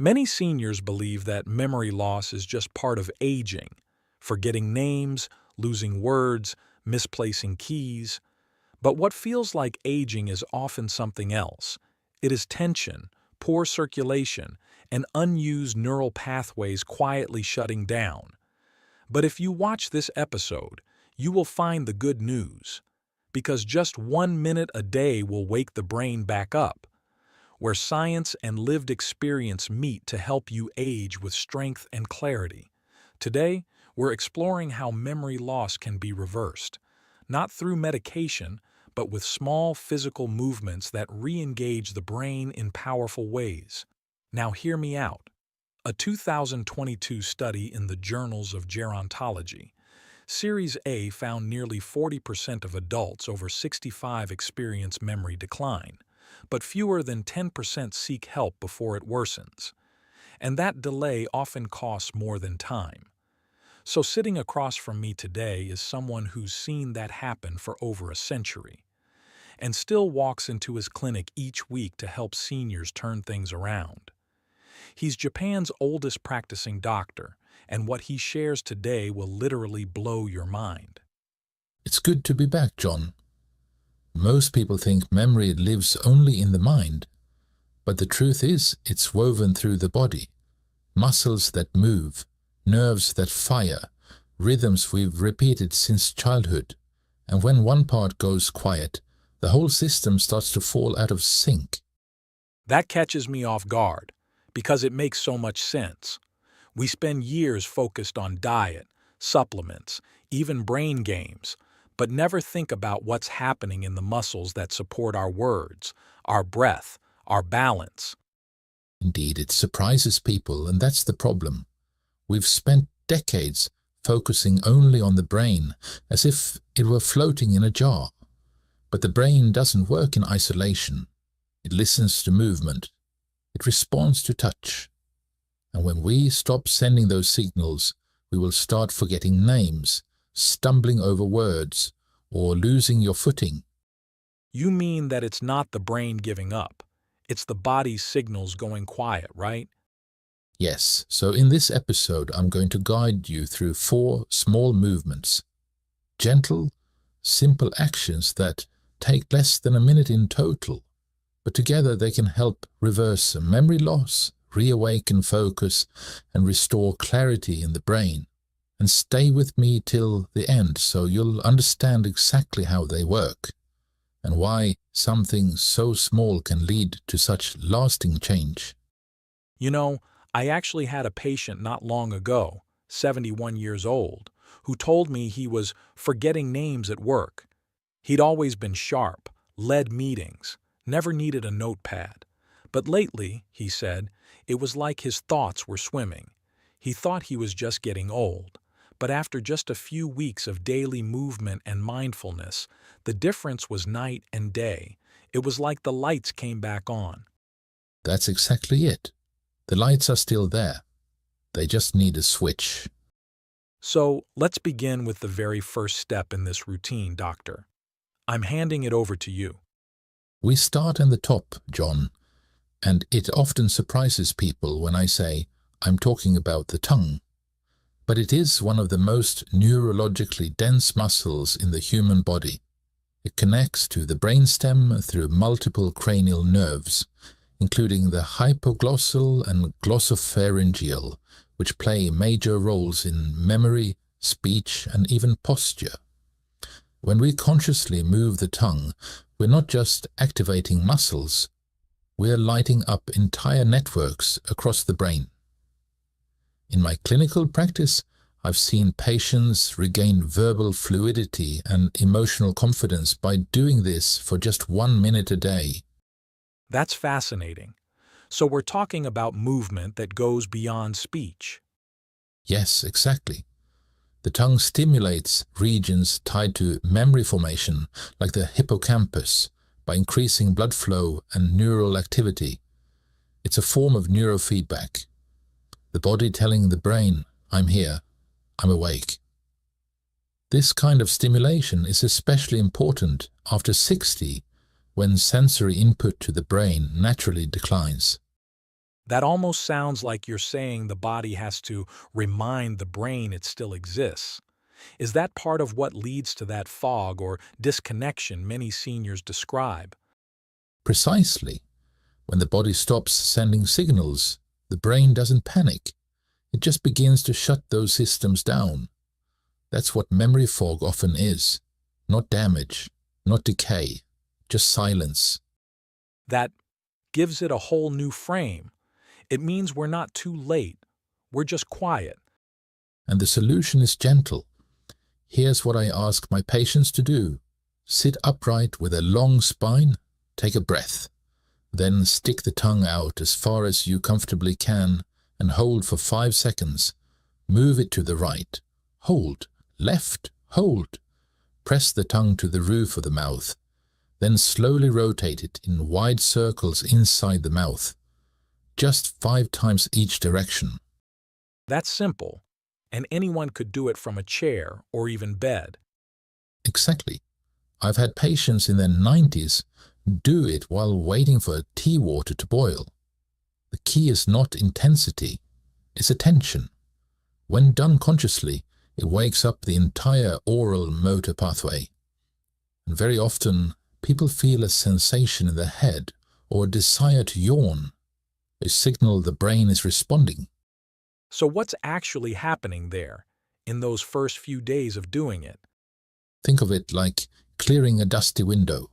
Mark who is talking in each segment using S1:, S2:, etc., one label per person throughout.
S1: Many seniors believe that memory loss is just part of aging, forgetting names, losing words, misplacing keys. But what feels like aging is often something else. It is tension, poor circulation, and unused neural pathways quietly shutting down. But if you watch this episode, you will find the good news. Because just 1 minute a day will wake the brain back up, where science and lived experience meet to help you age with strength and clarity. Today, we're exploring how memory loss can be reversed, not through medication, but with small physical movements that re-engage the brain in powerful ways. Now hear me out. A 2022 study in the Journals of Gerontology, Series A found nearly 40% of adults over 65 experience memory decline, but fewer than 10% seek help before it worsens. And that delay often costs more than time. So sitting across from me today is someone who's seen that happen for over a century, and still walks into his clinic each week to help seniors turn things around. He's Japan's oldest practicing doctor, and what he shares today will literally blow your mind.
S2: It's good to be back, John. Most people think memory lives only in the mind, but the truth is it's woven through the body. Muscles that move, nerves that fire, rhythms we've repeated since childhood. And when one part goes quiet, the whole system starts to fall out of sync.
S1: That catches me off guard, because it makes so much sense. We spend years focused on diet, supplements, even brain games, but never think about what's happening in the muscles that support our words, our breath, our balance.
S2: Indeed, it surprises people, and that's the problem. We've spent decades focusing only on the brain, as if it were floating in a jar. But the brain doesn't work in isolation. It listens to movement. It responds to touch. And when we stop sending those signals, we will start forgetting names, stumbling over words, or losing your footing.
S1: You mean that it's not the brain giving up. It's the body's signals going quiet, right?
S2: Yes, so in this episode I'm going to guide you through 4 small movements. Gentle, simple actions that take less than a minute in total, but together they can help reverse memory loss, reawaken focus, and restore clarity in the brain. And stay with me till the end so you'll understand exactly how they work, and why something so small can lead to such lasting change.
S1: You know, I actually had a patient not long ago, 71 years old, who told me he was forgetting names at work. He'd always been sharp, led meetings, never needed a notepad. But lately, he said, it was like his thoughts were swimming. He thought he was just getting old. But after just a few weeks of daily movement and mindfulness, the difference was night and day. It was like the lights came back on.
S2: That's exactly it. The lights are still there. They just need a switch.
S1: So let's begin with the very first step in this routine, Doctor. I'm handing it over to you.
S2: We start in the top, John, and it often surprises people when I say I'm talking about the tongue. But it is one of the most neurologically dense muscles in the human body. It connects to the brainstem through multiple cranial nerves, including the hypoglossal and glossopharyngeal, which play major roles in memory, speech, and even posture. When we consciously move the tongue, we're not just activating muscles, we're lighting up entire networks across the brain. In my clinical practice, I've seen patients regain verbal fluidity and emotional confidence by doing this for just 1 minute a day.
S1: That's fascinating. So we're talking about movement that goes beyond speech.
S2: Yes, exactly. The tongue stimulates regions tied to memory formation, like the hippocampus, by increasing blood flow and neural activity. It's a form of neurofeedback. The body telling the brain, I'm here, I'm awake. This kind of stimulation is especially important after 60, when sensory input to the brain naturally declines.
S1: That almost sounds like you're saying the body has to remind the brain it still exists. Is that part of what leads to that fog or disconnection many seniors describe?
S2: Precisely. When the body stops sending signals, the brain doesn't panic. It just begins to shut those systems down. That's what memory fog often is. Not damage, not decay, just silence.
S1: That gives it a whole new frame. It means we're not too late. We're just quiet.
S2: And the solution is gentle. Here's what I ask my patients to do. Sit upright with a long spine, take a breath. Then stick the tongue out as far as you comfortably can and hold for 5 seconds. Move it to the right. Hold. Left. Hold. Press the tongue to the roof of the mouth. Then slowly rotate it in wide circles inside the mouth. Just 5 times each direction.
S1: That's simple, and anyone could do it from a chair or even bed.
S2: Exactly. I've had patients in their 90s do it while waiting for tea water to boil. The key is not intensity, it's attention. When done consciously, it wakes up the entire oral motor pathway. And very often, people feel a sensation in their head or a desire to yawn, a signal the brain is responding.
S1: So what's actually happening there in those first few days of doing it?
S2: Think of it like clearing a dusty window.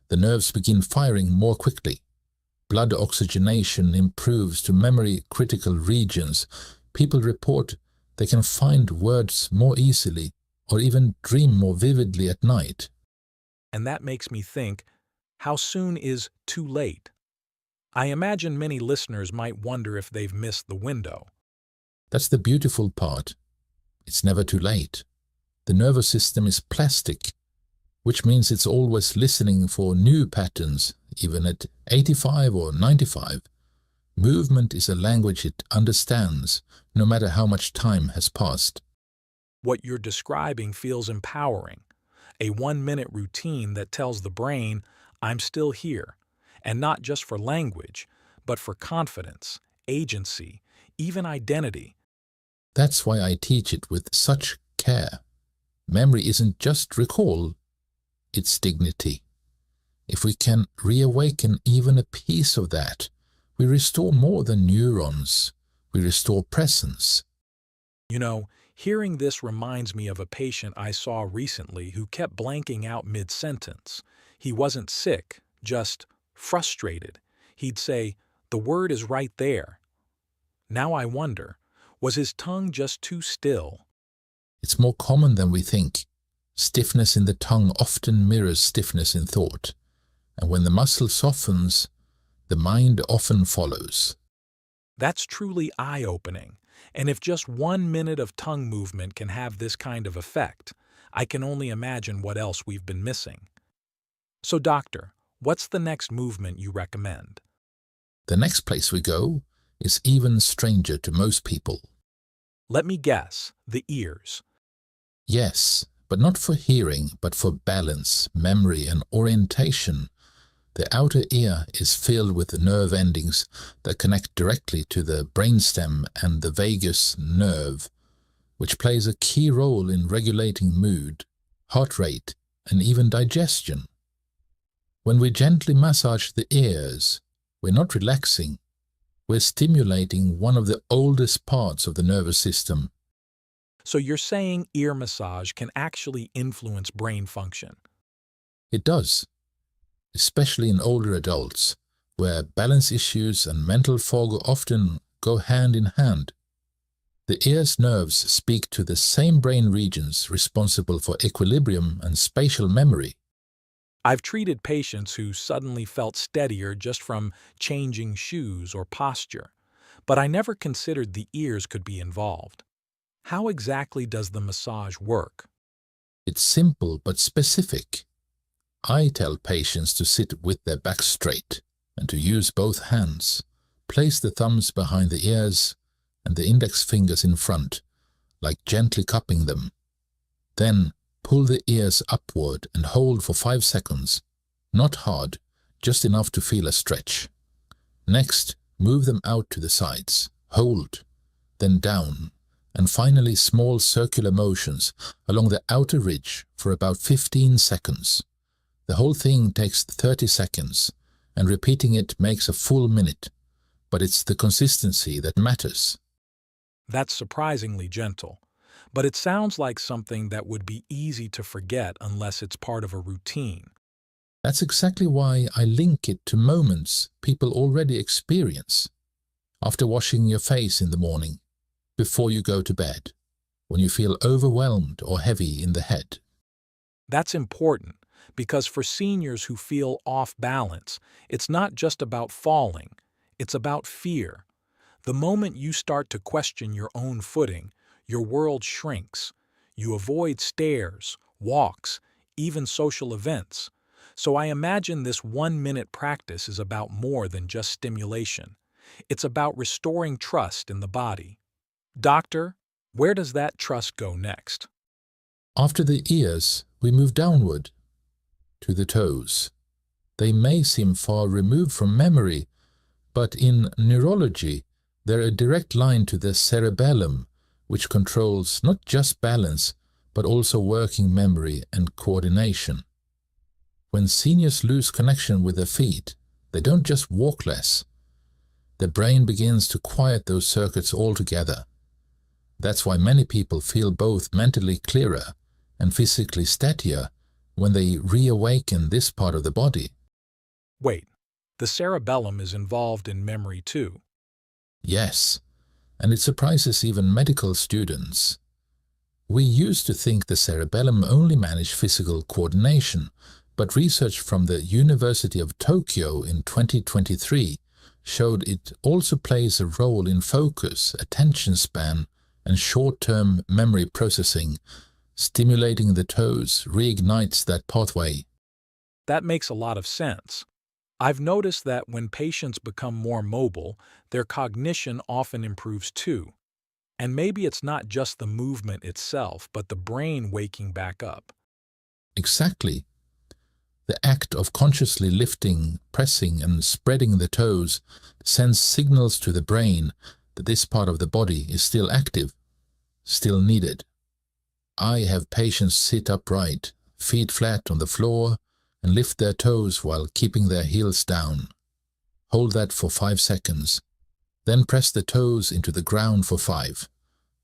S2: The nerves begin firing more quickly. Blood oxygenation improves to memory-critical regions. People report they can find words more easily or even dream more vividly at night.
S1: And that makes me think, how soon is too late? I imagine many listeners might wonder if they've missed the window.
S2: That's the beautiful part. It's never too late. The nervous system is plastic, which means it's always listening for new patterns, even at 85 or 95. Movement is a language it understands, no matter how much time has passed.
S1: What you're describing feels empowering. A 1-minute routine that tells the brain, I'm still here, and not just for language, but for confidence, agency, even identity.
S2: That's why I teach it with such care. Memory isn't just recall, it's dignity. If we can reawaken even a piece of that, we restore more than neurons. We restore presence.
S1: You know, hearing this reminds me of a patient I saw recently who kept blanking out mid-sentence. He wasn't sick, just frustrated. He'd say, "The word is right there." Now I wonder, was his tongue just too still?
S2: It's more common than we think. Stiffness in the tongue often mirrors stiffness in thought. And when the muscle softens, the mind often follows.
S1: That's truly eye-opening. And if just 1 minute of tongue movement can have this kind of effect, I can only imagine what else we've been missing. So, doctor, what's the next movement you recommend?
S2: The next place we go is even stranger to most people.
S1: Let me guess, the ears.
S2: Yes, but not for hearing, but for balance, memory, and orientation. The outer ear is filled with the nerve endings that connect directly to the brainstem and the vagus nerve, which plays a key role in regulating mood, heart rate, and even digestion. When we gently massage the ears, we're not relaxing, we're stimulating one of the oldest parts of the nervous system.
S1: So you're saying ear massage can actually influence brain function?
S2: It does, especially in older adults, where balance issues and mental fog often go hand in hand. The ear's nerves speak to the same brain regions responsible for equilibrium and spatial memory.
S1: I've treated patients who suddenly felt steadier just from changing shoes or posture, but I never considered the ears could be involved. How exactly does the massage work?
S2: It's simple but specific. I tell patients to sit with their back straight and to use both hands. Place the thumbs behind the ears and the index fingers in front, like gently cupping them. Then pull the ears upward and hold for 5 seconds. Not hard, just enough to feel a stretch. Next, Move them out to the sides, hold, then down, and finally small circular motions along the outer ridge for about 15 seconds. The whole thing takes 30 seconds, and repeating it makes a full minute, but it's the consistency that matters.
S1: That's surprisingly gentle, but it sounds like something that would be easy to forget unless it's part of a routine.
S2: That's exactly why I link it to moments people already experience. After washing your face in the morning, before you go to bed, when you feel overwhelmed or heavy in the head.
S1: That's important because for seniors who feel off balance, it's not just about falling, it's about fear. The moment you start to question your own footing, your world shrinks. You avoid stairs, walks, even social events. So I imagine this 1-minute practice is about more than just stimulation. It's about restoring trust in the body. Doctor, where does that trust go next?
S2: After the ears, we move downward to the toes. They may seem far removed from memory, but in neurology, they're a direct line to the cerebellum, which controls not just balance, but also working memory and coordination. When seniors lose connection with their feet, they don't just walk less. Their brain begins to quiet those circuits altogether. That's why many people feel both mentally clearer and physically steadier when they reawaken this part of the body.
S1: Wait, the cerebellum is involved in memory too.
S2: Yes, and it surprises even medical students. We used to think the cerebellum only managed physical coordination, but research from the University of Tokyo in 2023 showed it also plays a role in focus, attention span, and short-term memory processing. Stimulating the toes reignites that pathway.
S1: That makes a lot of sense. I've noticed that when patients become more mobile, their cognition often improves too. And maybe it's not just the movement itself, but the brain waking back up.
S2: Exactly. The act of consciously lifting, pressing, and spreading the toes sends signals to the brain that this part of the body is still active, still needed. I have patients sit upright, feet flat on the floor, and lift their toes while keeping their heels down. Hold that for 5 seconds. Then press the toes into the ground for 5.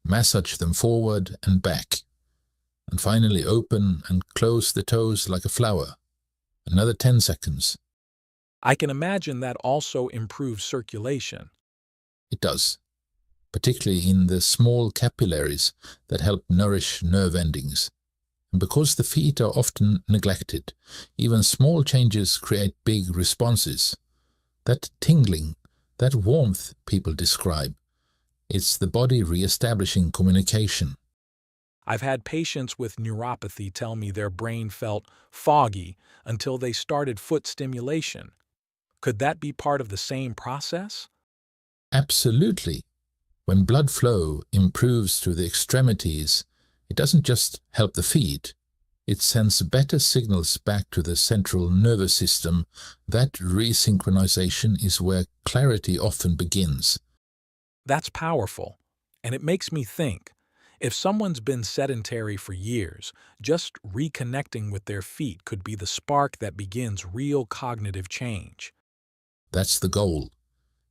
S2: Massage them forward and back. And finally open and close the toes like a flower. Another 10 seconds.
S1: I can imagine that also improves circulation.
S2: It does, particularly in the small capillaries that help nourish nerve endings. And because the feet are often neglected, even small changes create big responses. That tingling, that warmth people describe, it's the body re-establishing communication.
S1: I've had patients with neuropathy tell me their brain felt foggy until they started foot stimulation. Could that be part of the same process?
S2: Absolutely. When blood flow improves to the extremities, it doesn't just help the feet, it sends better signals back to the central nervous system. That resynchronization is where clarity often begins.
S1: That's powerful, and it makes me think. If someone's been sedentary for years, just reconnecting with their feet could be the spark that begins real cognitive change.
S2: That's the goal.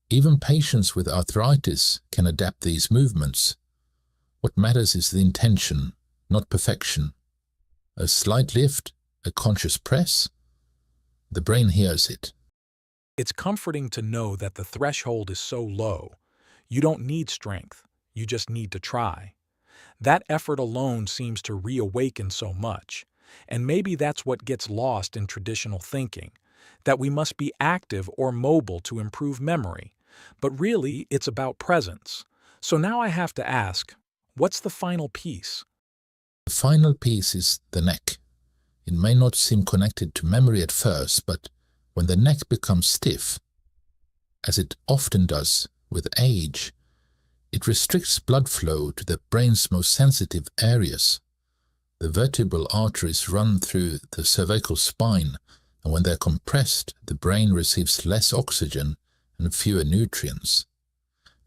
S2: Even patients with arthritis can adapt these movements. What matters is the intention, not perfection. A slight lift, a conscious press, the brain hears it.
S1: It's comforting to know that the threshold is so low. You don't need strength, you just need to try. That effort alone seems to reawaken so much. And maybe that's what gets lost in traditional thinking, that we must be active or mobile to improve memory. But really, it's about presence. So now I have to ask, what's the final piece?
S2: The final piece is the neck. It may not seem connected to memory at first, but when the neck becomes stiff, as it often does with age, it restricts blood flow to the brain's most sensitive areas. The vertebral arteries run through the cervical spine, and when they're compressed, the brain receives less oxygen and fewer nutrients.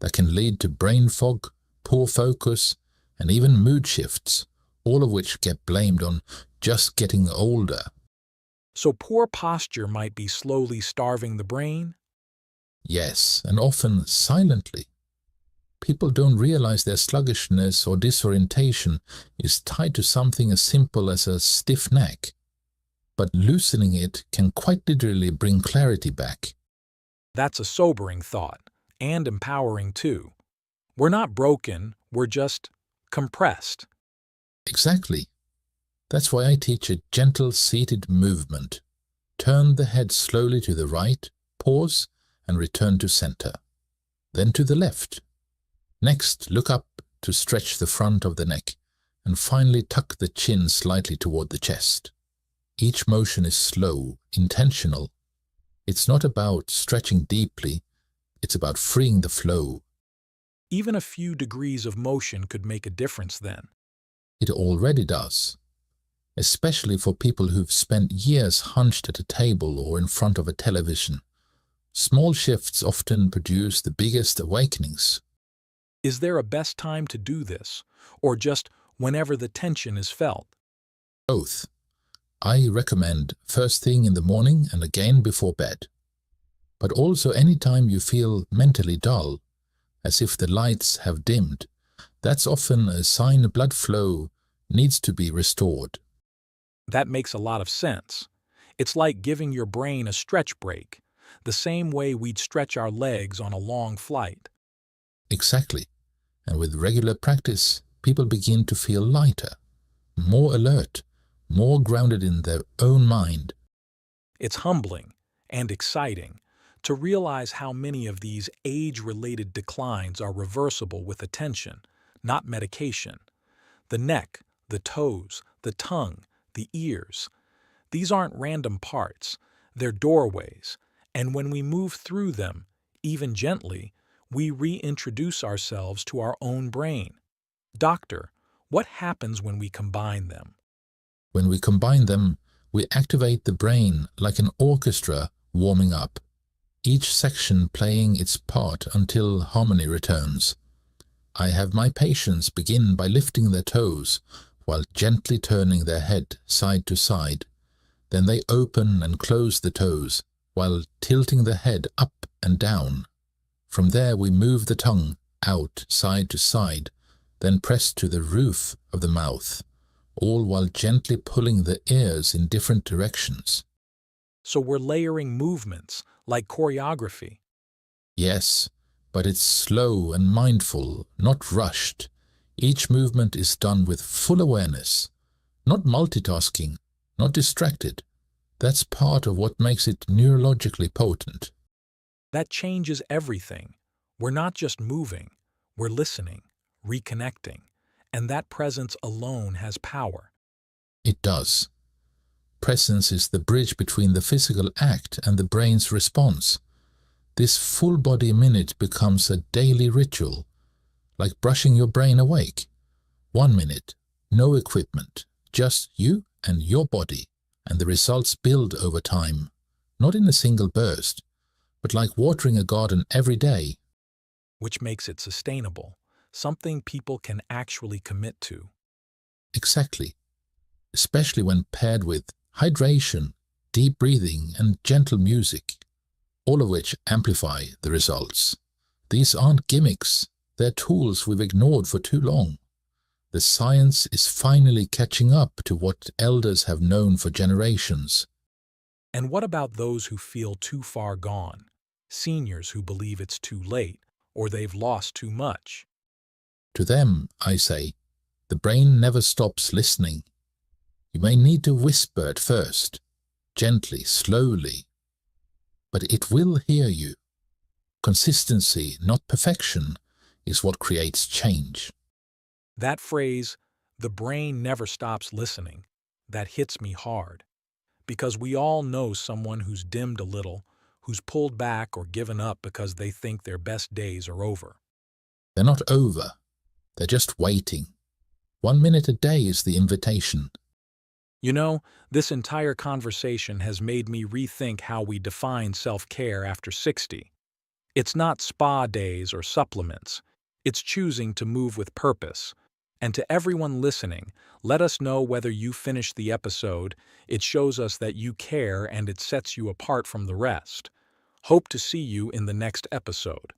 S2: That can lead to brain fog, poor focus, and even mood shifts, all of which get blamed on just getting older.
S1: So poor posture might be slowly starving the brain?
S2: Yes, and often silently. People don't realize their sluggishness or disorientation is tied to something as simple as a stiff neck. But loosening it can quite literally bring clarity back.
S1: That's a sobering thought, and empowering too. We're not broken, we're just compressed.
S2: Exactly. That's why I teach a gentle seated movement. Turn the head slowly to the right, pause, and return to center. Then to the left. Next, look up to stretch the front of the neck, and finally tuck the chin slightly toward the chest. Each motion is slow, intentional. It's not about stretching deeply, it's about freeing the flow.
S1: Even a few degrees of motion could make a difference then.
S2: It already does, especially for people who've spent years hunched at a table or in front of a television. Small shifts often produce the biggest awakenings.
S1: Is there a best time to do this, or just whenever the tension is felt?
S2: Both. I recommend first thing in the morning and again before bed. But also anytime you feel mentally dull, as if the lights have dimmed, that's often a sign blood flow needs to be restored.
S1: That makes a lot of sense. It's like giving your brain a stretch break, the same way we'd stretch our legs on a long flight.
S2: Exactly. And with regular practice, people begin to feel lighter, more alert, more grounded in their own mind.
S1: It's humbling and exciting to realize how many of these age-related declines are reversible with attention, not medication. The neck, the toes, the tongue, the ears. These aren't random parts, they're doorways, and when we move through them, even gently, we reintroduce ourselves to our own brain. Doctor, what happens when we combine them?
S2: When we combine them, we activate the brain like an orchestra warming up, each section playing its part until harmony returns. I have my patients begin by lifting their toes while gently turning their head side to side. Then they open and close the toes while tilting the head up and down. From there we move the tongue out side to side, then press to the roof of the mouth, all while gently pulling the ears in different directions.
S1: So we're layering movements, like choreography.
S2: Yes, but it's slow and mindful, not rushed. Each movement is done with full awareness, not multitasking, not distracted. That's part of what makes it neurologically potent.
S1: That changes everything. We're not just moving, we're listening, reconnecting, and that presence alone has power.
S2: It does. Presence is the bridge between the physical act and the brain's response. This full body minute becomes a daily ritual, like brushing your brain awake. 1 minute, no equipment, just you and your body, and the results build over time, not in a single burst, but like watering a garden every day.
S1: Which makes it sustainable, something people can actually commit to.
S2: Exactly, especially when paired with hydration, deep breathing, and gentle music, all of which amplify the results. These aren't gimmicks, they're tools we've ignored for too long. The science is finally catching up to what elders have known for generations.
S1: And what about those who feel too far gone? Seniors who believe it's too late, or they've lost too much?
S2: To them, I say, the brain never stops listening. You may need to whisper at first, gently, slowly, but it will hear you. Consistency, not perfection, is what creates change.
S1: That phrase, the brain never stops listening, that hits me hard. Because we all know someone who's dimmed a little, who's pulled back or given up because they think their best days are over.
S2: They're not over, they're just waiting. 1 minute a day is the invitation.
S1: You know, this entire conversation has made me rethink how we define self-care after 60. It's not spa days or supplements. It's choosing to move with purpose. And to everyone listening, let us know whether you finished the episode. It shows us that you care and it sets you apart from the rest. Hope to see you in the next episode.